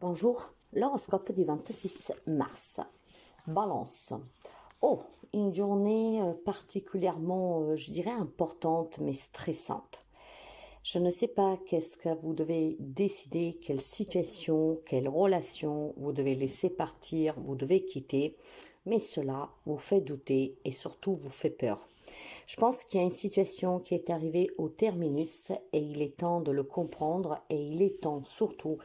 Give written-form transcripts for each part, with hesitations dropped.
Bonjour, l'horoscope du 26 mars. Balance. Oh, une journée particulièrement, je dirais, importante mais stressante. Je ne sais pas qu'est-ce que vous devez décider, quelle situation, quelle relation vous devez laisser partir, vous devez quitter, mais cela vous fait douter et surtout vous fait peur. Je pense qu'il y a une situation qui est arrivée au terminus et il est temps de le comprendre et il est temps surtout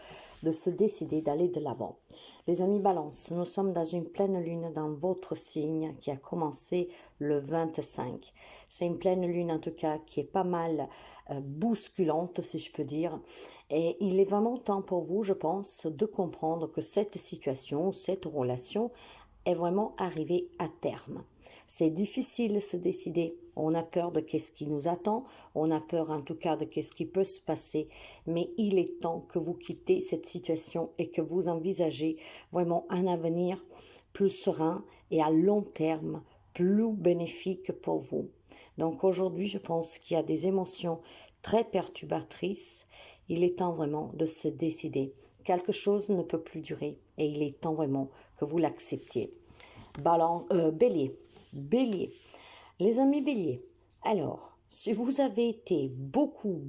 de se décider d'aller de l'avant. Les amis Balance, nous sommes dans une pleine lune dans votre signe qui a commencé le 25. C'est une pleine lune en tout cas qui est pas mal bousculante si je peux dire. Et il est vraiment temps pour vous, je pense, de comprendre que cette situation, cette relation est vraiment arrivée à terme. C'est difficile de se décider. On a peur de qu'est-ce qui nous attend. On a peur en tout cas de qu'est-ce qui peut se passer. Mais il est temps que vous quittez cette situation et que vous envisagez vraiment un avenir plus serein et à long terme plus bénéfique pour vous. Donc aujourd'hui, je pense qu'il y a des émotions très perturbatrices. Il est temps vraiment de se décider. Quelque chose ne peut plus durer et il est temps vraiment que vous l'acceptiez. Bélier. Bélier. Les amis Bélier, alors, si vous avez été beaucoup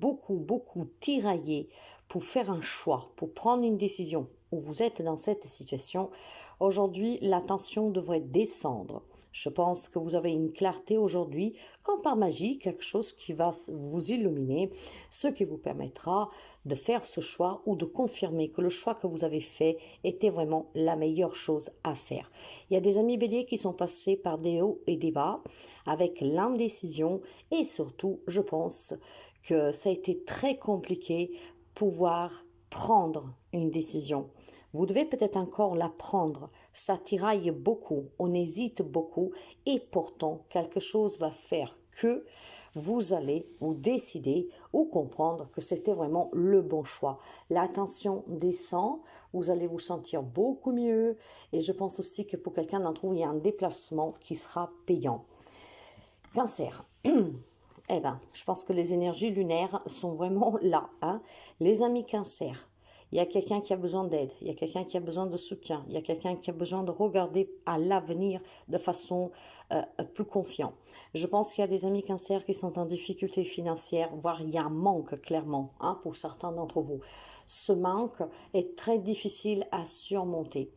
tiraillé pour faire un choix, pour prendre une décision, ou vous êtes dans cette situation, aujourd'hui, la tension devrait descendre. Je pense que vous avez une clarté aujourd'hui, comme par magie, quelque chose qui va vous illuminer, ce qui vous permettra de faire ce choix ou de confirmer que le choix que vous avez fait était vraiment la meilleure chose à faire. Il y a des amis béliers qui sont passés par des hauts et des bas, avec l'indécision et surtout, je pense que ça a été très compliqué pouvoir prendre une décision. Vous devez peut-être encore la prendre. Ça tiraille beaucoup, on hésite beaucoup et pourtant quelque chose va faire que vous allez vous décider ou comprendre que c'était vraiment le bon choix. La tension descend, vous allez vous sentir beaucoup mieux et je pense aussi que pour quelqu'un d'entre vous, il y a un déplacement qui sera payant. Cancer. Eh bien, je pense que les énergies lunaires sont vraiment là. Hein. Les amis Cancer, il y a quelqu'un qui a besoin d'aide, il y a quelqu'un qui a besoin de soutien, il y a quelqu'un qui a besoin de regarder à l'avenir de façon plus confiante. Je pense qu'il y a des amis Cancer qui sont en difficulté financière, voire il y a un manque clairement pour certains d'entre vous. Ce manque est très difficile à surmonter.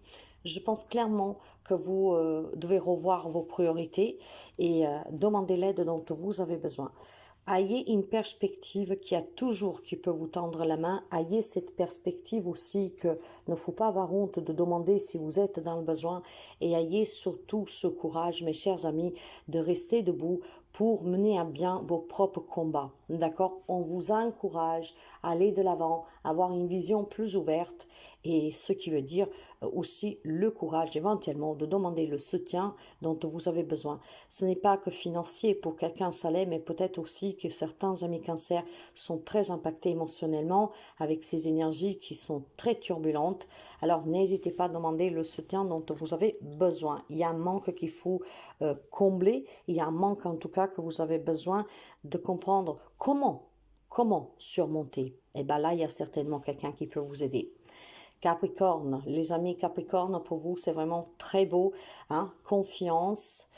Je pense clairement que vous devez revoir vos priorités et demander l'aide dont vous avez besoin. Ayez une perspective qui peut vous tendre la main. Ayez cette perspective aussi que ne faut pas avoir honte de demander si vous êtes dans le besoin. Et ayez surtout ce courage, mes chers amis, de rester debout pour mener à bien vos propres combats. D'accord? On vous encourage à aller de l'avant, avoir une vision plus ouverte et ce qui veut dire aussi le courage éventuellement de demander le soutien dont vous avez besoin. Ce n'est pas que financier pour quelqu'un ça l'est, mais peut-être aussi que certains amis Cancer sont très impactés émotionnellement avec ces énergies qui sont très turbulentes. Alors n'hésitez pas à demander le soutien dont vous avez besoin. Il y a un manque qu'il faut combler, il y a un manque en tout cas que vous avez besoin de comprendre comment surmonter. Et bien là, il y a certainement quelqu'un qui peut vous aider. Capricorne, les amis Capricorne, pour vous, c'est vraiment très beau. Hein? Confiance,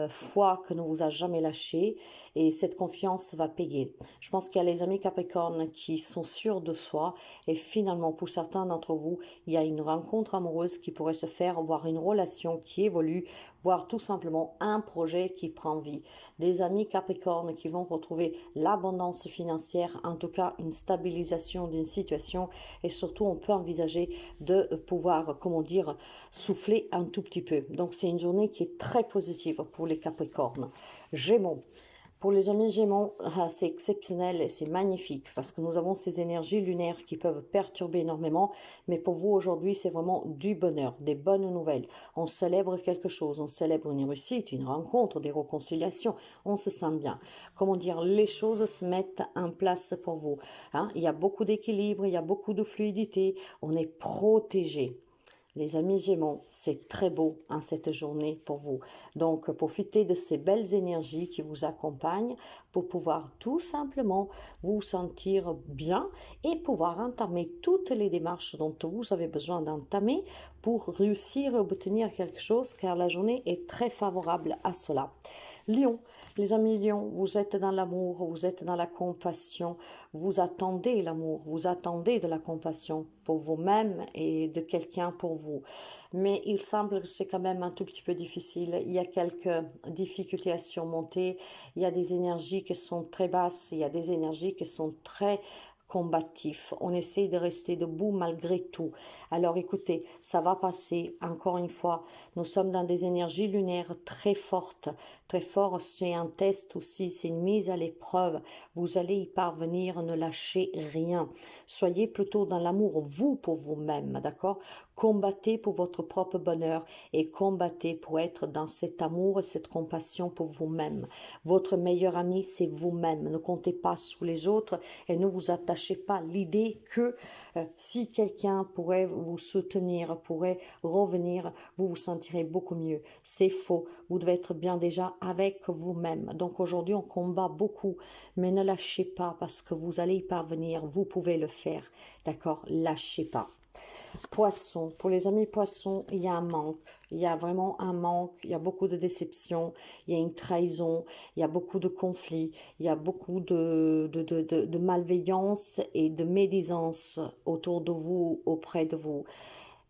foi que ne vous a jamais lâché et cette confiance va payer. Je pense qu'il y a les amis Capricorne qui sont sûrs de soi et finalement, pour certains d'entre vous, il y a une rencontre amoureuse qui pourrait se faire, voire une relation qui évolue, voire tout simplement un projet qui prend vie. Des amis Capricorne qui vont retrouver l'abondance financière, en tout cas une stabilisation d'une situation et surtout on peut envisager de pouvoir, souffler un tout petit peu. Donc c'est une journée qui est très positive pour les Capricornes. Gémeaux. Pour les amis Gémeaux, c'est exceptionnel et c'est magnifique parce que nous avons ces énergies lunaires qui peuvent perturber énormément. Mais pour vous aujourd'hui, c'est vraiment du bonheur, des bonnes nouvelles. On célèbre quelque chose, on célèbre une réussite, une rencontre, des réconciliations. On se sent bien. Les choses se mettent en place pour vous. Il y a beaucoup d'équilibre, il y a beaucoup de fluidité. On est protégé. Les amis Gémeaux, c'est très beau hein, cette journée pour vous. Donc, profitez de ces belles énergies qui vous accompagnent pour pouvoir tout simplement vous sentir bien et pouvoir entamer toutes les démarches dont vous avez besoin d'entamer pour réussir à obtenir quelque chose, car la journée est très favorable à cela. Lion, les amis Lion, vous êtes dans l'amour, vous êtes dans la compassion, vous attendez l'amour, vous attendez de la compassion pour vous-même et de quelqu'un pour vous. Mais il semble que c'est quand même un tout petit peu difficile. Il y a quelques difficultés à surmonter, il y a des énergies qui sont très basses, il y a des énergies qui sont très combatif. On essaye de rester debout malgré tout. Alors écoutez, ça va passer. Encore une fois, nous sommes dans des énergies lunaires très fortes. Très fort, c'est un test aussi, c'est une mise à l'épreuve. Vous allez y parvenir, ne lâchez rien. Soyez plutôt dans l'amour, vous pour vous-même, d'accord? Combattez pour votre propre bonheur et combattez pour être dans cet amour et cette compassion pour vous-même. Votre meilleur ami, c'est vous-même. Ne comptez pas sur les autres et ne vous attachez pas à l'idée que si quelqu'un pourrait vous soutenir, pourrait revenir, vous vous sentirez beaucoup mieux. C'est faux. Vous devez être bien déjà avec vous-même. Donc aujourd'hui, on combat beaucoup, mais ne lâchez pas parce que vous allez y parvenir. Vous pouvez le faire. D'accord? Lâchez pas. Poisson, pour les amis poissons, il y a un manque, il y a vraiment un manque, il y a beaucoup de déceptions, il y a une trahison, il y a beaucoup de conflits, il y a beaucoup de malveillance et de médisance autour de vous, auprès de vous.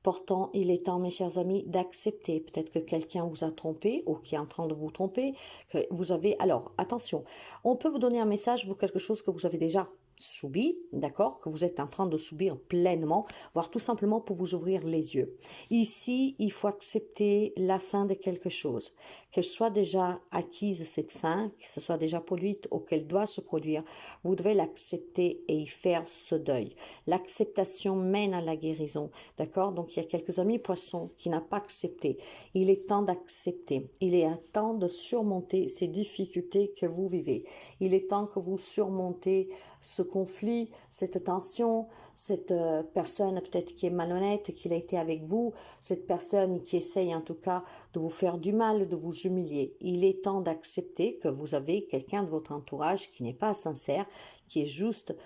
Pourtant, il est temps, mes chers amis, d'accepter peut-être que quelqu'un vous a trompé ou qui est en train de vous tromper, que vous avez... Alors, attention, on peut vous donner un message pour quelque chose que vous avez déjà subi, d'accord, que vous êtes en train de subir pleinement, voire tout simplement pour vous ouvrir les yeux. Ici, il faut accepter la fin de quelque chose, qu'elle soit déjà acquise cette fin, que ce soit déjà produite ou qu'elle doit se produire, vous devez l'accepter et y faire ce deuil. L'acceptation mène à la guérison, d'accord? Donc il y a quelques amis poissons qui n'ont pas accepté. Il est temps d'accepter, il est temps de surmonter ces difficultés que vous vivez. Il est temps que vous surmontez ce conflit, cette tension, cette personne peut-être qui est malhonnête, qui a été avec vous, cette personne qui essaye en tout cas de vous faire du mal, de vous humilier. Il est temps d'accepter que vous avez quelqu'un de votre entourage qui n'est pas sincère, qui est juste...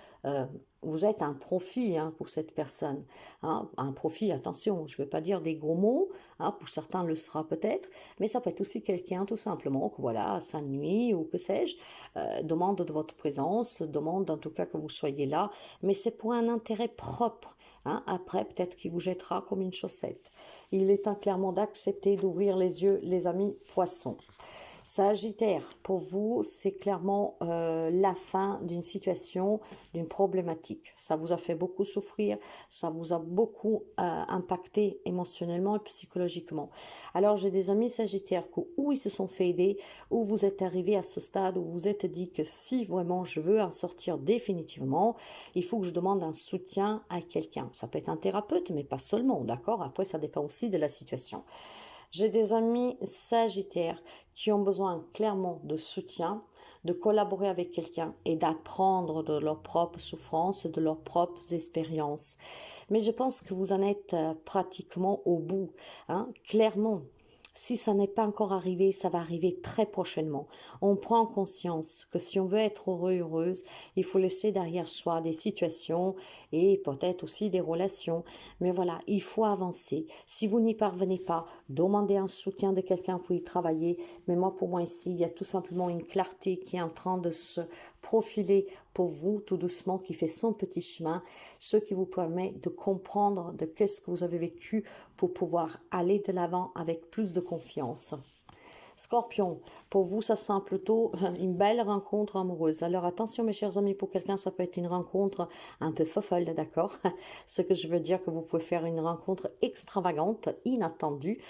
vous êtes un profit hein, pour cette personne. Hein, un profit, attention, je ne veux pas dire des gros mots, hein, pour certains le sera peut-être, mais ça peut être aussi quelqu'un tout simplement que voilà, s'ennuie ou que sais-je, demande de votre présence, demande en tout cas que vous soyez là, mais c'est pour un intérêt propre. Hein, après, peut-être qu'il vous jettera comme une chaussette. Il est temps clairement d'accepter, d'ouvrir les yeux, les amis poissons. Sagittaire, pour vous, c'est clairement la fin d'une situation, d'une problématique. Ça vous a fait beaucoup souffrir, ça vous a beaucoup impacté émotionnellement et psychologiquement. Alors, j'ai des amis Sagittaires où ils se sont fait aider, où vous êtes arrivé à ce stade, où vous vous êtes dit que si vraiment je veux en sortir définitivement, il faut que je demande un soutien à quelqu'un. Ça peut être un thérapeute, mais pas seulement, d'accord? Après, ça dépend aussi de la situation. J'ai des amis Sagittaires qui ont besoin clairement de soutien, de collaborer avec quelqu'un et d'apprendre de leurs propres souffrances, de leurs propres expériences. Mais je pense que vous en êtes pratiquement au bout, hein, clairement. Si ça n'est pas encore arrivé, ça va arriver très prochainement. On prend conscience que si on veut être heureux, heureuse, il faut laisser derrière soi des situations et peut-être aussi des relations. Mais voilà, il faut avancer. Si vous n'y parvenez pas, demandez un soutien de quelqu'un pour y travailler. Mais moi, pour moi ici, il y a tout simplement une clarté qui est en train de se profiler pour vous tout doucement, qui fait son petit chemin, ce qui vous permet de comprendre de qu'est-ce que vous avez vécu pour pouvoir aller de l'avant avec plus de confiance. Scorpion, pour vous, ça sent plutôt une belle rencontre amoureuse. Alors attention mes chers amis, pour quelqu'un, ça peut être une rencontre un peu fofolle, d'accord? Ce que je veux dire que vous pouvez faire une rencontre extravagante, inattendue.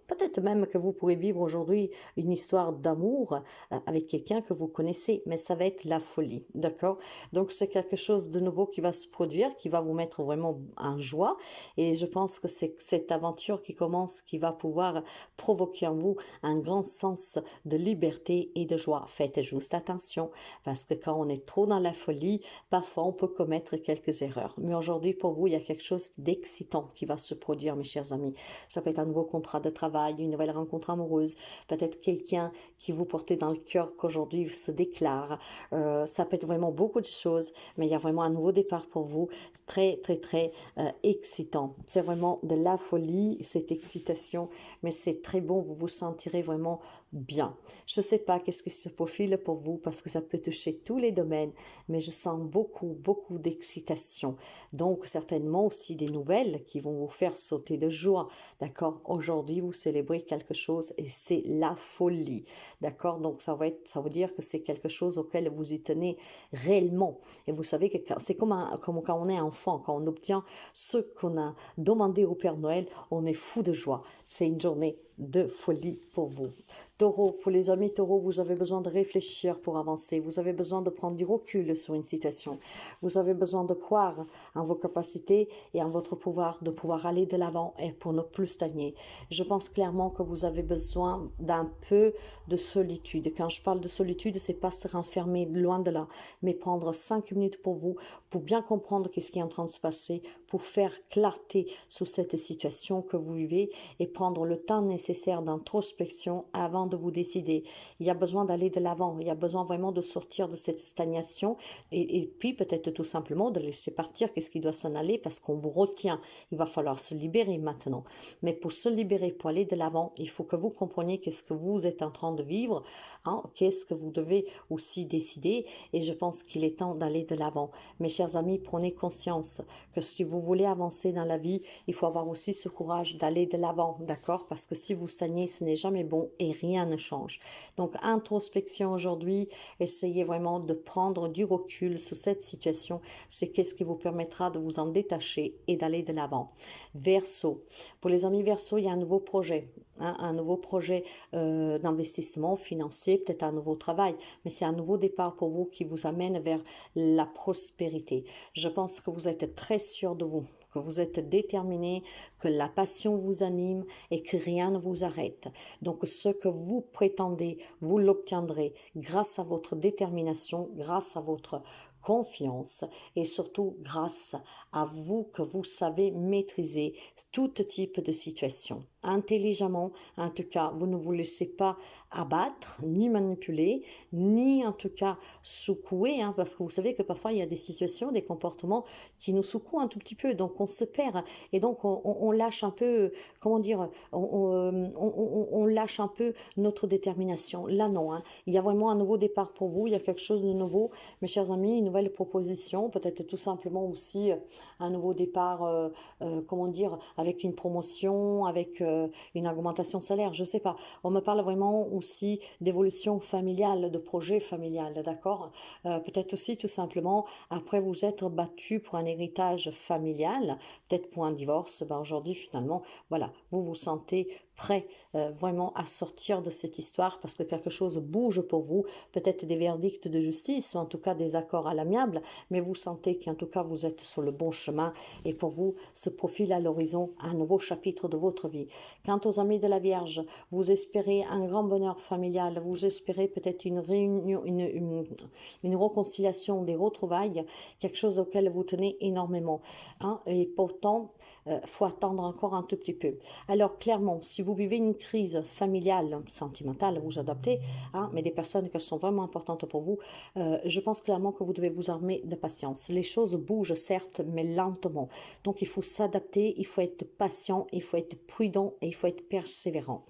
Peut-être même que vous pourrez vivre aujourd'hui une histoire d'amour avec quelqu'un que vous connaissez, mais ça va être la folie, d'accord? Donc c'est quelque chose de nouveau qui va se produire, qui va vous mettre vraiment en joie. Et je pense que c'est cette aventure qui commence, qui va pouvoir provoquer en vous un grand grand sens de liberté et de joie. Faites juste attention, parce que quand on est trop dans la folie, parfois on peut commettre quelques erreurs. Mais aujourd'hui, pour vous, il y a quelque chose d'excitant qui va se produire, mes chers amis. Ça peut être un nouveau contrat de travail, une nouvelle rencontre amoureuse, peut-être quelqu'un qui vous portez dans le cœur qu'aujourd'hui se déclare. Ça peut être vraiment beaucoup de choses, mais il y a vraiment un nouveau départ pour vous, très, très, très excitant. C'est vraiment de la folie, cette excitation, mais c'est très bon, vous vous sentirez vraiment bien. Je ne sais pas qu'est-ce qui se profile pour vous, parce que ça peut toucher tous les domaines, mais je sens beaucoup, beaucoup d'excitation. Donc, certainement aussi des nouvelles qui vont vous faire sauter de joie. D'accord? Aujourd'hui, vous célébrez quelque chose et c'est la folie. D'accord? Donc, ça veut dire que c'est quelque chose auquel vous y tenez réellement. Et vous savez que c'est comme quand on est enfant, quand on obtient ce qu'on a demandé au Père Noël, on est fou de joie. C'est une journée de folie pour vous. Taureau, pour les amis taureaux, vous avez besoin de réfléchir pour avancer. Vous avez besoin de prendre du recul sur une situation. Vous avez besoin de croire en vos capacités et en votre pouvoir, de pouvoir aller de l'avant et pour ne plus stagner. Je pense clairement que vous avez besoin d'un peu de solitude. Quand je parle de solitude, c'est pas se renfermer loin de là, mais prendre 5 minutes pour vous, pour bien comprendre qu'est-ce qui est en train de se passer, pour faire clarté sur cette situation que vous vivez et prendre le temps nécessaire d'introspection avant de vous décider. Il y a besoin d'aller de l'avant, il y a besoin vraiment de sortir de cette stagnation et puis peut-être tout simplement de laisser partir qu'est-ce qui doit s'en aller parce qu'on vous retient. Il va falloir se libérer maintenant. Mais pour se libérer, pour aller de l'avant, il faut que vous compreniez qu'est-ce que vous êtes en train de vivre, hein, qu'est-ce que vous devez aussi décider et je pense qu'il est temps d'aller de l'avant. Mes chers amis, prenez conscience que si vous voulez avancer dans la vie, il faut avoir aussi ce courage d'aller de l'avant, d'accord? Parce que si vous stagnez, ce n'est jamais bon et rien ne change. Donc, introspection aujourd'hui, essayez vraiment de prendre du recul sur cette situation. C'est qu'est-ce qui vous permettra de vous en détacher et d'aller de l'avant. Verseau. Pour les amis Verseau, il y a un nouveau projet. Un nouveau projet d'investissement financier, peut-être un nouveau travail, mais c'est un nouveau départ pour vous qui vous amène vers la prospérité. Je pense que vous êtes très sûr de vous, que vous êtes déterminé, que la passion vous anime et que rien ne vous arrête. Donc ce que vous prétendez, vous l'obtiendrez grâce à votre détermination, grâce à votre confiance et surtout grâce à vous que vous savez maîtriser tout type de situation. Intelligemment, en tout cas, vous ne vous laissez pas abattre, ni manipuler, ni en tout cas secouer, hein, parce que vous savez que parfois il y a des situations, des comportements qui nous secouent un tout petit peu, donc on se perd et donc on lâche un peu, comment dire, on lâche un peu notre détermination. Là non, hein, il y a vraiment un nouveau départ pour vous, il y a quelque chose de nouveau, mes chers amis, une nouvelle proposition, peut-être tout simplement aussi un nouveau départ, comment dire, avec une promotion, avec une augmentation de salaire, je sais pas. On me parle vraiment aussi d'évolution familiale, de projet familial, d'accord? Peut-être aussi tout simplement, après vous être battu pour un héritage familial, peut-être pour un divorce, ben aujourd'hui finalement, voilà, vous vous sentez prêt vraiment à sortir de cette histoire parce que quelque chose bouge pour vous, peut-être des verdicts de justice ou en tout cas des accords à l'amiable, mais vous sentez qu'en tout cas vous êtes sur le bon chemin et pour vous se profile à l'horizon un nouveau chapitre de votre vie. Quant aux amis de la Vierge, vous espérez un grand bonheur familial, vous espérez peut-être une réunion, une réconciliation, des retrouvailles, quelque chose auquel vous tenez énormément. Hein, et pourtant, faut attendre encore un tout petit peu. Alors clairement, si vous vivez une crise familiale, sentimentale, vous adaptez, hein, mais des personnes qui sont vraiment importantes pour vous, je pense clairement que vous devez vous armer de patience. Les choses bougent certes, mais lentement. Donc il faut s'adapter, il faut être patient, il faut être prudent et il faut être persévérant.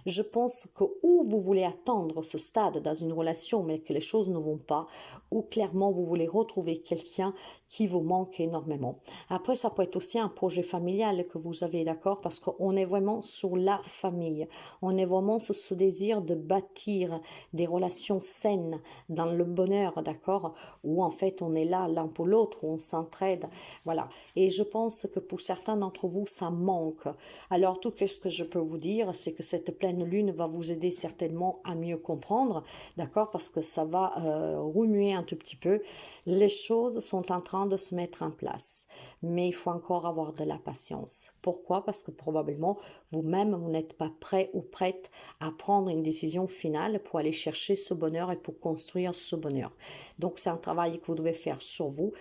Je pense que où vous voulez attendre ce stade dans une relation, mais que les choses ne vont pas, ou clairement vous voulez retrouver quelqu'un qui vous manque énormément. Après, ça peut être aussi un projet familial que vous avez, d'accord, parce qu'on est vraiment sur la famille. On est vraiment sur ce désir de bâtir des relations saines dans le bonheur, d'accord, où en fait on est là l'un pour l'autre, où on s'entraide, voilà. Et je pense que pour certains d'entre vous, ça manque. Alors tout ce que je peux vous dire, c'est que cette pleine lune va vous aider certainement à mieux comprendre, d'accord, parce que ça va remuer un tout petit peu. Les choses sont en train de se mettre en place, mais il faut encore avoir de la patience. patience. Pourquoi? Parce que probablement vous-même, vous n'êtes pas prêt ou prête à prendre une décision finale pour aller chercher ce bonheur et pour construire ce bonheur. Donc, c'est un travail que vous devez faire sur vous.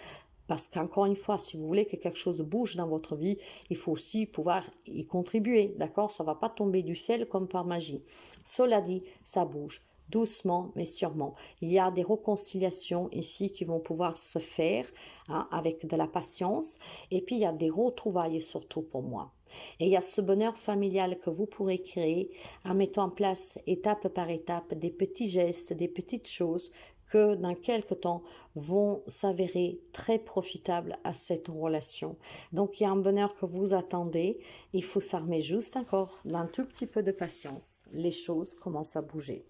Parce qu'encore une fois, si vous voulez que quelque chose bouge dans votre vie, il faut aussi pouvoir y contribuer, d'accord? Ça ne va pas tomber du ciel comme par magie. Cela dit, ça bouge, doucement mais sûrement. Il y a des réconciliations ici qui vont pouvoir se faire hein, avec de la patience. Et puis, il y a des retrouvailles surtout pour moi. Et il y a ce bonheur familial que vous pourrez créer en mettant en place étape par étape des petits gestes, des petites choses que dans quelques temps vont s'avérer très profitables à cette relation. Donc il y a un bonheur que vous attendez, il faut s'armer juste encore d'un tout petit peu de patience. Les choses commencent à bouger.